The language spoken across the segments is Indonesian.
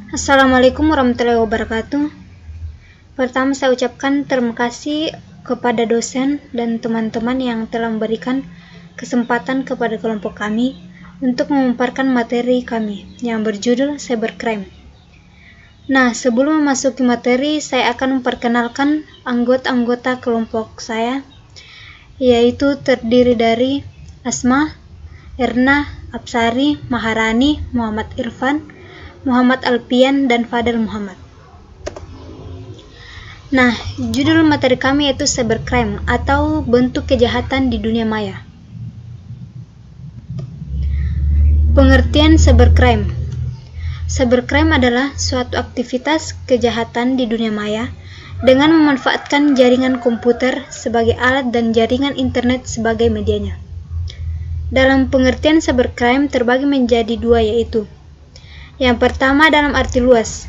Assalamualaikum warahmatullahi wabarakatuh. Pertama saya ucapkan terima kasih kepada dosen dan teman-teman yang telah memberikan kesempatan kepada kelompok kami untuk memaparkan materi kami yang berjudul Cybercrime. Nah, sebelum memasuki materi, saya akan memperkenalkan anggota-anggota kelompok saya, yaitu terdiri dari Asma, Erna, Apsari, Maharani, Muhammad Irfan, Muhammad Alpian, dan Fadel Muhammad. Nah, judul materi kami yaitu Cybercrime atau bentuk kejahatan di dunia maya. Pengertian Cybercrime. Cybercrime adalah suatu aktivitas kejahatan di dunia maya dengan memanfaatkan jaringan komputer sebagai alat dan jaringan internet sebagai medianya. Dalam pengertian cybercrime terbagi menjadi dua, yaitu yang pertama dalam arti luas.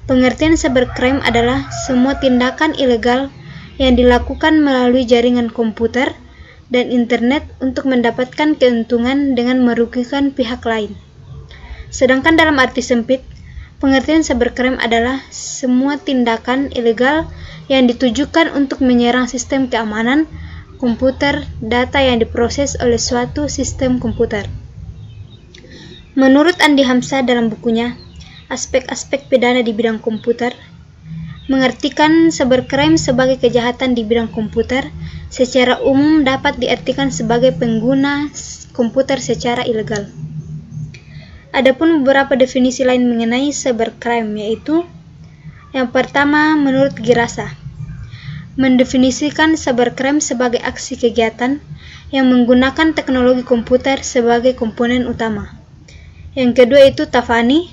Pengertian cybercrime adalah semua tindakan ilegal yang dilakukan melalui jaringan komputer dan internet untuk mendapatkan keuntungan dengan merugikan pihak lain. Sedangkan dalam arti sempit, pengertian cybercrime adalah semua tindakan ilegal yang ditujukan untuk menyerang sistem keamanan komputer, data yang diproses oleh suatu sistem komputer. Menurut Andi Hamzah dalam bukunya, Aspek-aspek pidana di bidang komputer, mengartikan cybercrime sebagai kejahatan di bidang komputer secara umum dapat diartikan sebagai pengguna komputer secara ilegal. Adapun beberapa definisi lain mengenai cybercrime, yaitu yang pertama menurut Girasa, mendefinisikan cybercrime sebagai aksi kegiatan yang menggunakan teknologi komputer sebagai komponen utama. Yang kedua itu Tafani,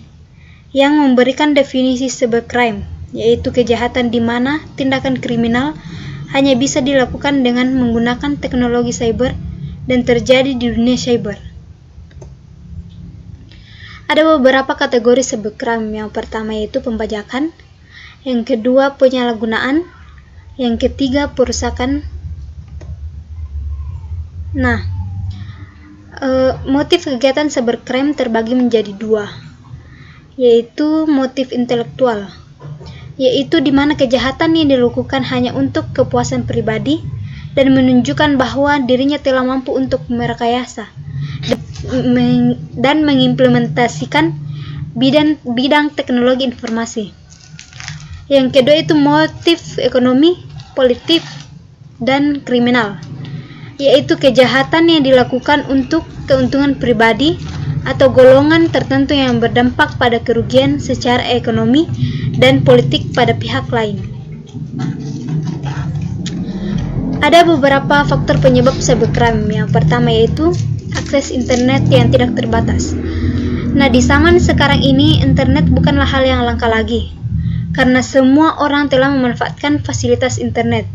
yang memberikan definisi cybercrime, yaitu kejahatan di mana tindakan kriminal hanya bisa dilakukan dengan menggunakan teknologi cyber dan terjadi di dunia cyber. Ada beberapa kategori cybercrime. Yang pertama yaitu pembajakan, yang kedua penyalahgunaan, yang ketiga perusakan. Nah, motif kegiatan cybercrime terbagi menjadi dua, yaitu motif intelektual, yaitu di mana kejahatan yang dilakukan hanya untuk kepuasan pribadi dan menunjukkan bahwa dirinya telah mampu untuk merekayasa dan mengimplementasikan bidang teknologi informasi. Yang kedua itu motif ekonomi, politik, dan kriminal, yaitu kejahatan yang dilakukan untuk keuntungan pribadi atau golongan tertentu yang berdampak pada kerugian secara ekonomi dan politik pada pihak lain. Ada beberapa faktor penyebab cybercrime. Yang pertama yaitu akses internet yang tidak terbatas. Nah, di zaman sekarang ini internet bukanlah hal yang langka lagi, karena semua orang telah memanfaatkan fasilitas internet.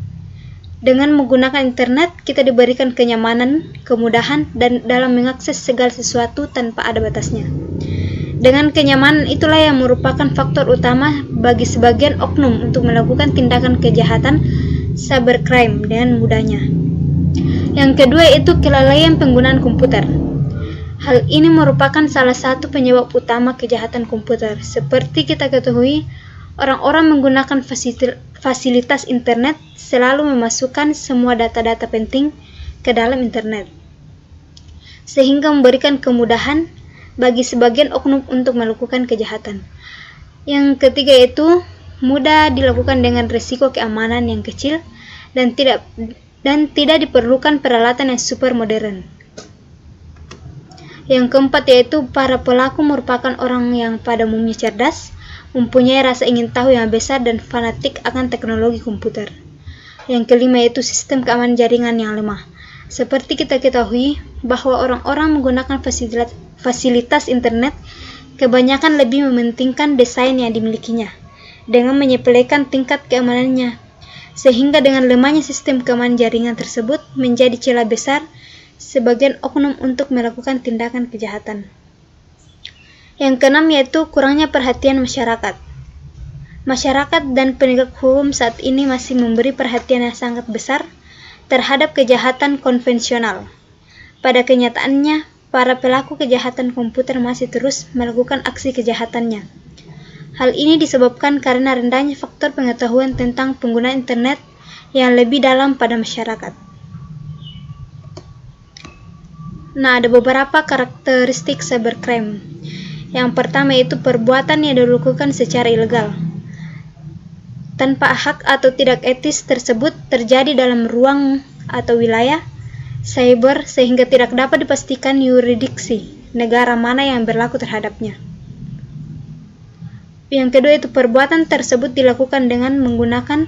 Dengan menggunakan internet, kita diberikan kenyamanan, kemudahan, dan dalam mengakses segala sesuatu tanpa ada batasnya. Dengan kenyamanan itulah yang merupakan faktor utama bagi sebagian oknum untuk melakukan tindakan kejahatan cybercrime dengan mudahnya. Yang kedua itu kelalaian penggunaan komputer. Hal ini merupakan salah satu penyebab utama kejahatan komputer. Seperti kita ketahui, orang-orang menggunakan fasilitas internet selalu memasukkan semua data-data penting ke dalam internet, sehingga memberikan kemudahan bagi sebagian oknum untuk melakukan kejahatan. Yang ketiga itu mudah dilakukan dengan risiko keamanan yang kecil dan tidak diperlukan peralatan yang super modern. Yang keempat yaitu para pelaku merupakan orang yang pada umumnya cerdas, mempunyai rasa ingin tahu yang besar dan fanatik akan teknologi komputer. Yang kelima yaitu sistem keamanan jaringan yang lemah. Seperti kita ketahui bahwa orang-orang menggunakan fasilitas internet kebanyakan lebih mementingkan desain yang dimilikinya dengan menyepelekan tingkat keamanannya, sehingga dengan lemahnya sistem keamanan jaringan tersebut menjadi celah besar sebagian oknum untuk melakukan tindakan kejahatan. Yang keenam yaitu kurangnya perhatian masyarakat. Masyarakat dan penegak hukum saat ini masih memberi perhatian yang sangat besar terhadap kejahatan konvensional. Pada kenyataannya, para pelaku kejahatan komputer masih terus melakukan aksi kejahatannya. Hal ini disebabkan karena rendahnya faktor pengetahuan tentang penggunaan internet yang lebih dalam pada masyarakat. Nah, ada beberapa karakteristik cybercrime. Yang pertama yaitu perbuatan yang dilakukan secara ilegal. Tanpa hak atau tidak etis tersebut terjadi dalam ruang atau wilayah cyber sehingga tidak dapat dipastikan yurisdiksi negara mana yang berlaku terhadapnya. Yang kedua itu perbuatan tersebut dilakukan dengan menggunakan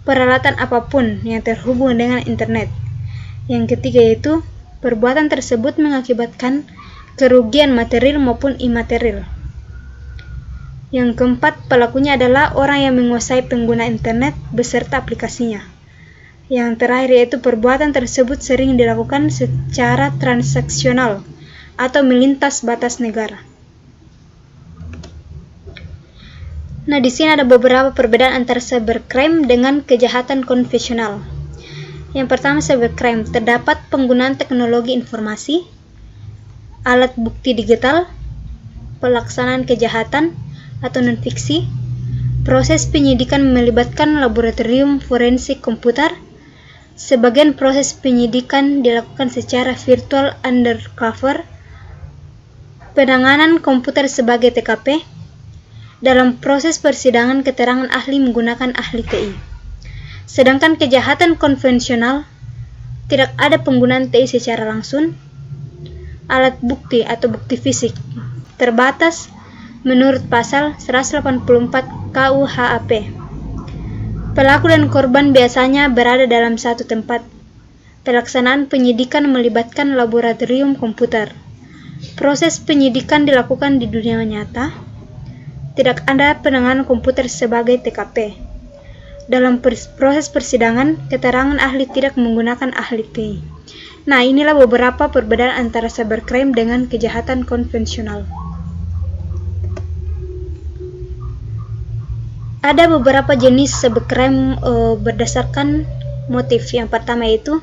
peralatan apapun yang terhubung dengan internet. Yang ketiga yaitu perbuatan tersebut mengakibatkan kerugian material maupun imaterial. Yang keempat, pelakunya adalah orang yang menguasai pengguna internet beserta aplikasinya. Yang terakhir yaitu perbuatan tersebut sering dilakukan secara transaksional atau melintas batas negara. Nah, di sini ada beberapa perbedaan antara cybercrime dengan kejahatan konvensional. Yang pertama, cybercrime terdapat penggunaan teknologi informasi, alat bukti digital, pelaksanaan kejahatan atau non-fiksi, proses penyidikan melibatkan laboratorium forensik komputer, sebagian proses penyidikan dilakukan secara virtual undercover, penanganan komputer sebagai TKP, dalam proses persidangan keterangan ahli menggunakan ahli TI. Sedangkan kejahatan konvensional tidak ada penggunaan TI secara langsung, alat bukti atau bukti fisik terbatas menurut pasal 184 KUHP. Pelaku dan korban biasanya berada dalam satu tempat. Pelaksanaan penyidikan melibatkan laboratorium komputer. Proses penyidikan dilakukan di dunia nyata. Tidak ada penanganan komputer sebagai TKP. Dalam proses persidangan, keterangan ahli tidak menggunakan ahli TI. Nah, inilah beberapa perbedaan antara cybercrime dengan kejahatan konvensional. Ada beberapa jenis cybercrime berdasarkan motif. Yang pertama yaitu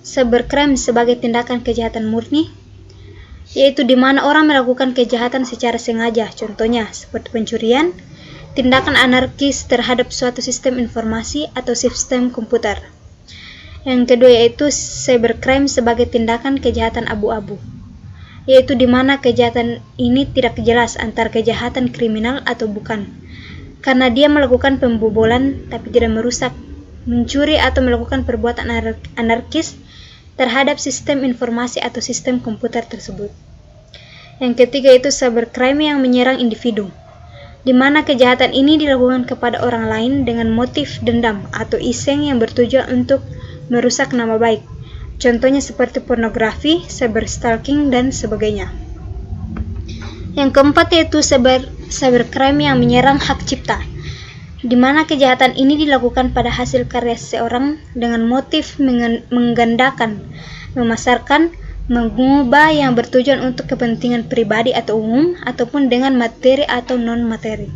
cybercrime sebagai tindakan kejahatan murni, yaitu di mana orang melakukan kejahatan secara sengaja, contohnya seperti pencurian, tindakan anarkis terhadap suatu sistem informasi atau sistem komputer. Yang kedua yaitu cybercrime sebagai tindakan kejahatan abu-abu, yaitu di mana kejahatan ini tidak jelas antara kejahatan kriminal atau bukan, karena dia melakukan pembobolan tapi tidak merusak, mencuri atau melakukan perbuatan anarkis terhadap sistem informasi atau sistem komputer tersebut. Yang ketiga itu cybercrime yang menyerang individu, di mana kejahatan ini dilakukan kepada orang lain dengan motif dendam atau iseng yang bertujuan untuk merusak nama baik. Contohnya seperti pornografi, cyberstalking, dan sebagainya. Yang keempat yaitu cybercrime yang menyerang hak cipta, di mana kejahatan ini dilakukan pada hasil karya seseorang dengan motif menggandakan, memasarkan, mengubah yang bertujuan untuk kepentingan pribadi atau umum, ataupun dengan materi atau non-materi.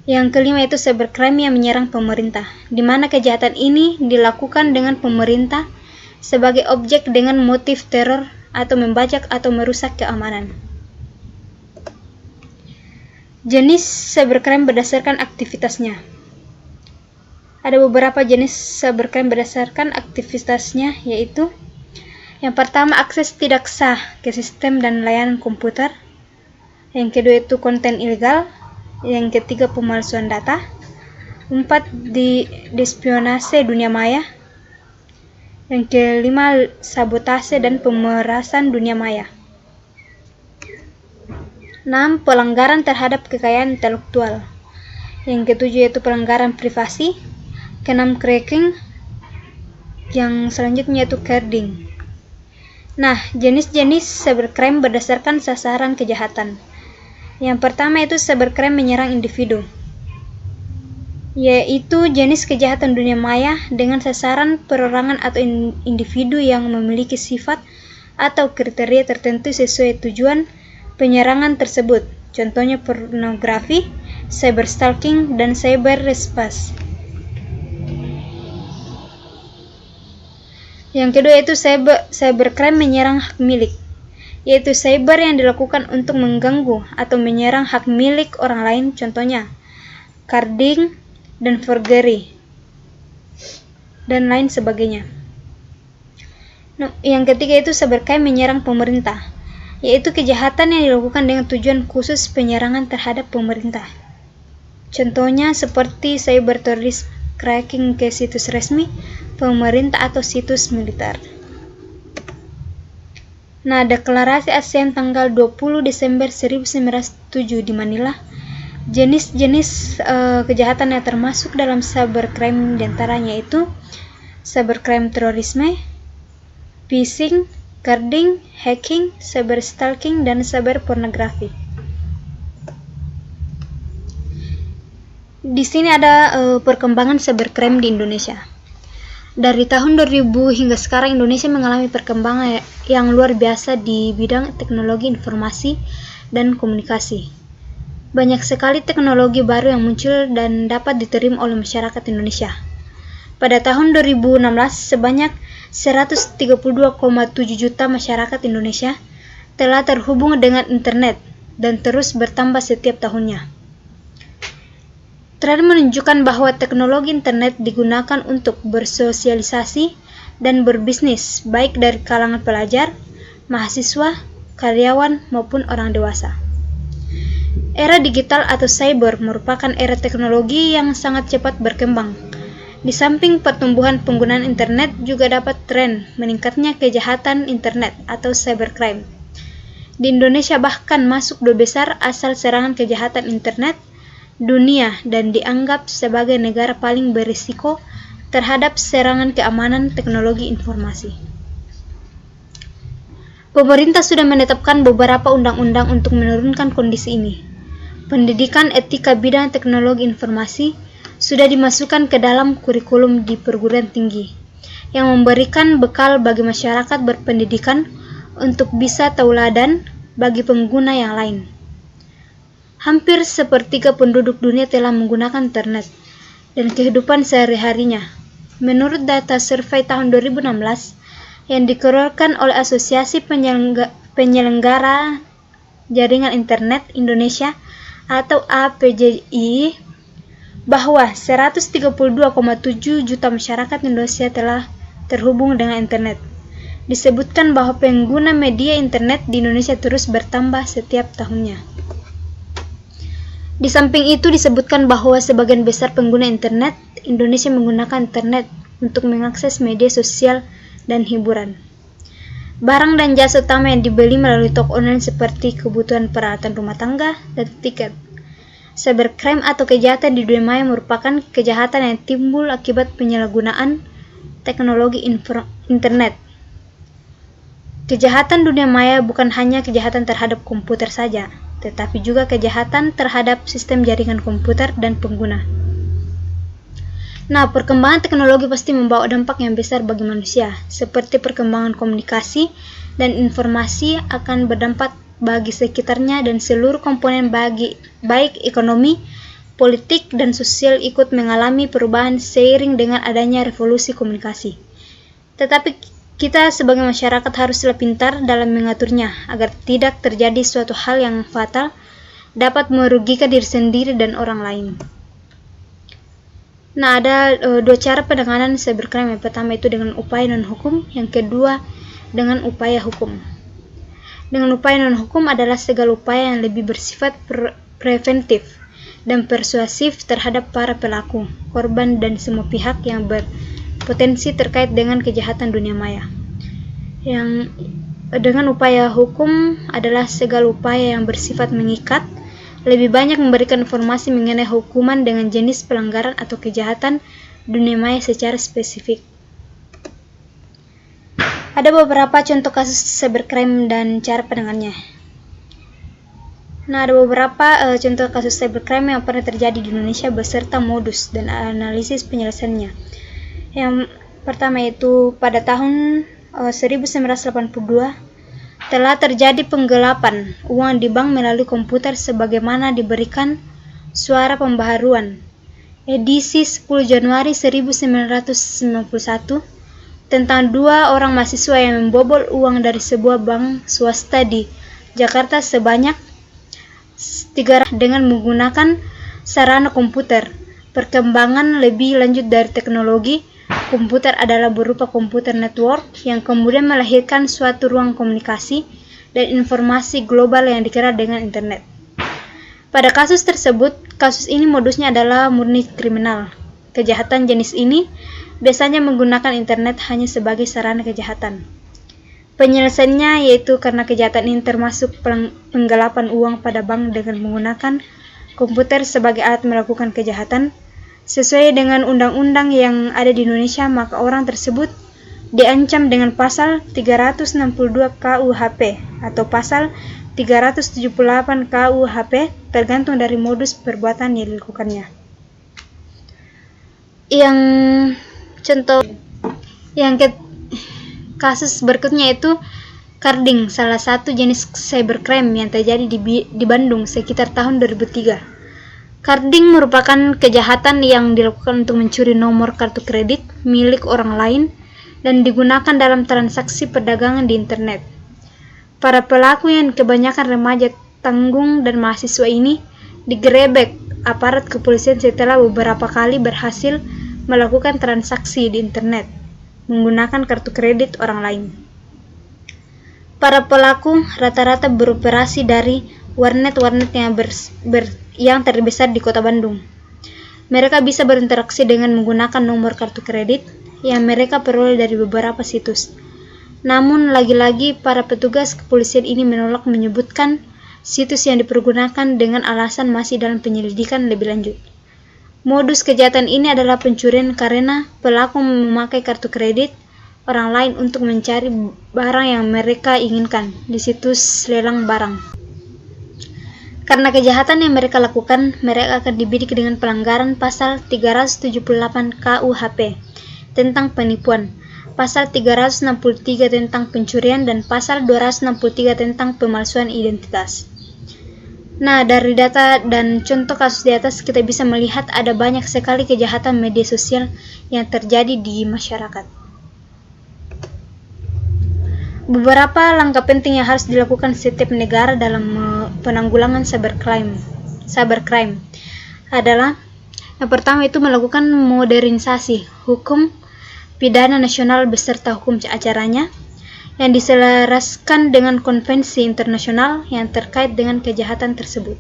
Yang kelima itu cybercrime yang menyerang pemerintah, di mana kejahatan ini dilakukan dengan pemerintah sebagai objek dengan motif teror atau membajak atau merusak keamanan. Jenis cybercrime berdasarkan aktivitasnya. Ada beberapa jenis cybercrime berdasarkan aktivitasnya, yaitu yang pertama, akses tidak sah ke sistem dan layanan komputer. Yang kedua itu konten ilegal. Yang ketiga, pemalsuan data. 4, despionase dunia maya. Yang kelima, sabotase dan pemerasan dunia maya. 6, pelanggaran terhadap kekayaan intelektual. Yang ketujuh yaitu pelanggaran privasi. Keenam, cracking. Yang selanjutnya yaitu carding. Nah, jenis-jenis cybercrime berdasarkan sasaran kejahatan. Yang pertama itu cybercrime menyerang individu, yaitu jenis kejahatan dunia maya dengan sasaran perorangan atau individu yang memiliki sifat atau kriteria tertentu sesuai tujuan penyerangan tersebut. Contohnya pornografi, cyberstalking, dan cyberespace. Yang kedua itu cybercrime menyerang hak milik, yaitu cyber yang dilakukan untuk mengganggu atau menyerang hak milik orang lain, contohnya carding dan forgery dan lain sebagainya. Yang ketiga itu cybercrime menyerang pemerintah, yaitu kejahatan yang dilakukan dengan tujuan khusus penyerangan terhadap pemerintah. Contohnya seperti cyber terrorism, cracking ke situs resmi pemerintah atau situs militer. Nah, Deklarasi ASEAN tanggal 20 Desember 1907 di Manila, jenis-jenis kejahatan yang termasuk dalam cybercrime diantaranya itu cybercrime terorisme, phishing, carding, hacking, cyberstalking, dan cyberpornografi. Di sini ada perkembangan cybercrime di Indonesia. Dari tahun 2000 hingga sekarang Indonesia mengalami perkembangan yang luar biasa di bidang teknologi informasi dan komunikasi. Banyak sekali teknologi baru yang muncul dan dapat diterima oleh masyarakat Indonesia. Pada tahun 2016, sebanyak 132,7 juta masyarakat Indonesia telah terhubung dengan internet dan terus bertambah setiap tahunnya. Tren menunjukkan bahwa teknologi internet digunakan untuk bersosialisasi dan berbisnis, baik dari kalangan pelajar, mahasiswa, karyawan, maupun orang dewasa. Era digital atau cyber merupakan era teknologi yang sangat cepat berkembang. Di samping pertumbuhan penggunaan internet juga dapat tren meningkatnya kejahatan internet atau cybercrime. Di Indonesia bahkan masuk 2 besar asal serangan kejahatan internet dunia dan dianggap sebagai negara paling berisiko terhadap serangan keamanan teknologi informasi. Pemerintah sudah menetapkan beberapa undang-undang untuk menurunkan kondisi ini. Pendidikan etika bidang teknologi informasi sudah dimasukkan ke dalam kurikulum di perguruan tinggi, yang memberikan bekal bagi masyarakat berpendidikan untuk bisa tauladan bagi pengguna yang lain. Hampir sepertiga penduduk dunia telah menggunakan internet dan kehidupan sehari-harinya. Menurut data survei tahun 2016 yang dikeluarkan oleh Asosiasi Penyelenggara Jaringan Internet Indonesia atau APJI, bahwa 132,7 juta masyarakat Indonesia telah terhubung dengan internet. Disebutkan bahwa pengguna media internet di Indonesia terus bertambah setiap tahunnya. Di samping itu disebutkan bahwa sebagian besar pengguna internet Indonesia menggunakan internet untuk mengakses media sosial dan hiburan. Barang dan jasa utama yang dibeli melalui toko online seperti kebutuhan peralatan rumah tangga dan tiket. Cybercrime atau kejahatan di dunia maya merupakan kejahatan yang timbul akibat penyalahgunaan teknologi internet. Kejahatan dunia maya bukan hanya kejahatan terhadap komputer saja, tetapi juga kejahatan terhadap sistem jaringan komputer dan pengguna. Nah, perkembangan teknologi pasti membawa dampak yang besar bagi manusia, seperti perkembangan komunikasi dan informasi akan berdampak bagi sekitarnya dan seluruh komponen baik ekonomi, politik, dan sosial ikut mengalami perubahan seiring dengan adanya revolusi komunikasi. Tetapi kita sebagai masyarakat haruslah pintar dalam mengaturnya agar tidak terjadi suatu hal yang fatal dapat merugikan diri sendiri dan orang lain. Nah, ada 2 cara penanganan cybercrime. Yang pertama itu dengan upaya non-hukum, yang kedua dengan upaya hukum. Dengan upaya non-hukum adalah segala upaya yang lebih bersifat preventif dan persuasif terhadap para pelaku, korban, dan semua pihak yang berpotensi terkait dengan kejahatan dunia maya. Yang dengan upaya hukum adalah segala upaya yang bersifat mengikat, lebih banyak memberikan informasi mengenai hukuman dengan jenis pelanggaran atau kejahatan dunia maya secara spesifik. Ada beberapa contoh kasus cybercrime dan cara penanganannya. Nah, ada beberapa contoh kasus cybercrime yang pernah terjadi di Indonesia beserta modus dan analisis penyelesaiannya. Yang pertama itu pada tahun 1982 telah terjadi penggelapan uang di bank melalui komputer sebagaimana diberikan Suara Pembaharuan edisi 10 Januari 1991 tentang 2 orang mahasiswa yang membobol uang dari sebuah bank swasta di Jakarta sebanyak 300 dengan menggunakan sarana komputer. Perkembangan lebih lanjut dari teknologi komputer adalah berupa komputer network yang kemudian melahirkan suatu ruang komunikasi dan informasi global yang dikenal dengan internet. Pada kasus tersebut, kasus ini modusnya adalah murni kriminal. Kejahatan jenis ini biasanya menggunakan internet hanya sebagai sarana kejahatan. Penyelesaiannya yaitu karena kejahatan ini termasuk penggelapan uang pada bank dengan menggunakan komputer sebagai alat melakukan kejahatan. Sesuai dengan undang-undang yang ada di Indonesia, maka orang tersebut diancam dengan pasal 362 KUHP atau pasal 378 KUHP tergantung dari modus perbuatan yang dilakukannya. Kasus berikutnya itu carding, salah satu jenis cybercrime yang terjadi di Bandung sekitar tahun 2003. Carding merupakan kejahatan yang dilakukan untuk mencuri nomor kartu kredit milik orang lain dan digunakan dalam transaksi perdagangan di internet. Para pelaku yang kebanyakan remaja tanggung dan mahasiswa ini digerebek aparat kepolisian setelah beberapa kali berhasil melakukan transaksi di internet menggunakan kartu kredit orang lain. Para pelaku rata-rata beroperasi dari warnet-warnet yang terbesar di Kota Bandung. Mereka bisa berinteraksi dengan menggunakan nomor kartu kredit yang mereka peroleh dari beberapa situs. Namun lagi-lagi para petugas kepolisian ini menolak menyebutkan situs yang dipergunakan dengan alasan masih dalam penyelidikan lebih lanjut. Modus kejahatan ini adalah pencurian karena pelaku memakai kartu kredit orang lain untuk mencari barang yang mereka inginkan di situs lelang barang. Karena kejahatan yang mereka lakukan, mereka akan dibidik dengan pelanggaran pasal 378 KUHP tentang penipuan, pasal 363 tentang pencurian, dan pasal 263 tentang pemalsuan identitas. Nah, dari data dan contoh kasus di atas kita bisa melihat ada banyak sekali kejahatan media sosial yang terjadi di masyarakat. Beberapa langkah penting yang harus dilakukan setiap negara dalam penanggulangan cybercrime adalah yang pertama itu melakukan modernisasi hukum pidana nasional beserta hukum acaranya yang diselaraskan dengan konvensi internasional yang terkait dengan kejahatan tersebut.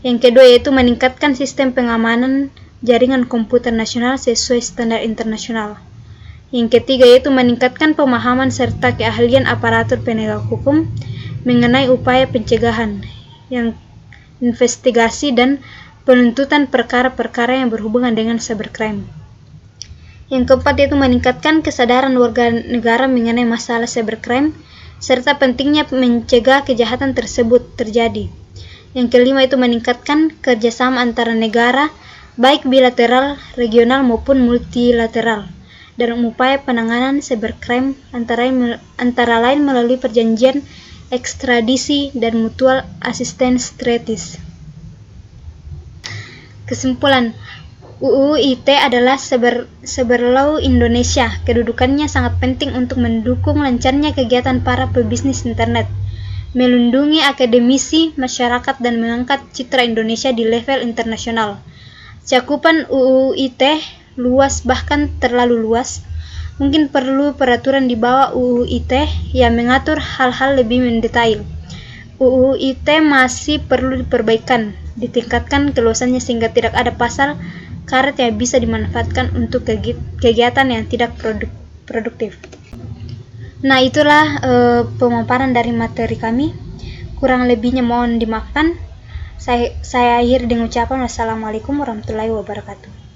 Yang kedua yaitu meningkatkan sistem pengamanan jaringan komputer nasional sesuai standar internasional. Yang ketiga yaitu meningkatkan pemahaman serta keahlian aparatur penegak hukum mengenai upaya pencegahan, yang investigasi dan penuntutan perkara-perkara yang berhubungan dengan cybercrime. Yang keempat yaitu meningkatkan kesadaran warga negara mengenai masalah cybercrime serta pentingnya mencegah kejahatan tersebut terjadi. Yang kelima itu meningkatkan kerjasama antara negara baik bilateral, regional maupun multilateral dalam upaya penanganan cybercrime antara lain melalui perjanjian ekstradisi dan mutual assistance treaties. Kesimpulan, UU ITE adalah cyber law Indonesia. Kedudukannya sangat penting untuk mendukung lancarnya kegiatan para pebisnis internet, melindungi akademisi, masyarakat, dan mengangkat citra Indonesia di level internasional. Cakupan UU ITE luas, bahkan terlalu luas. Mungkin perlu peraturan di bawah UU ITE yang mengatur hal-hal lebih mendetail. UU ITE masih perlu diperbaikan, ditingkatkan keluasannya sehingga tidak ada pasal karet yang bisa dimanfaatkan untuk kegiatan yang tidak produktif. Nah, itulah pemaparan dari materi kami. Kurang lebihnya mohon dimaafkan. Saya akhiri dengan ucapan wassalamualaikum warahmatullahi wabarakatuh.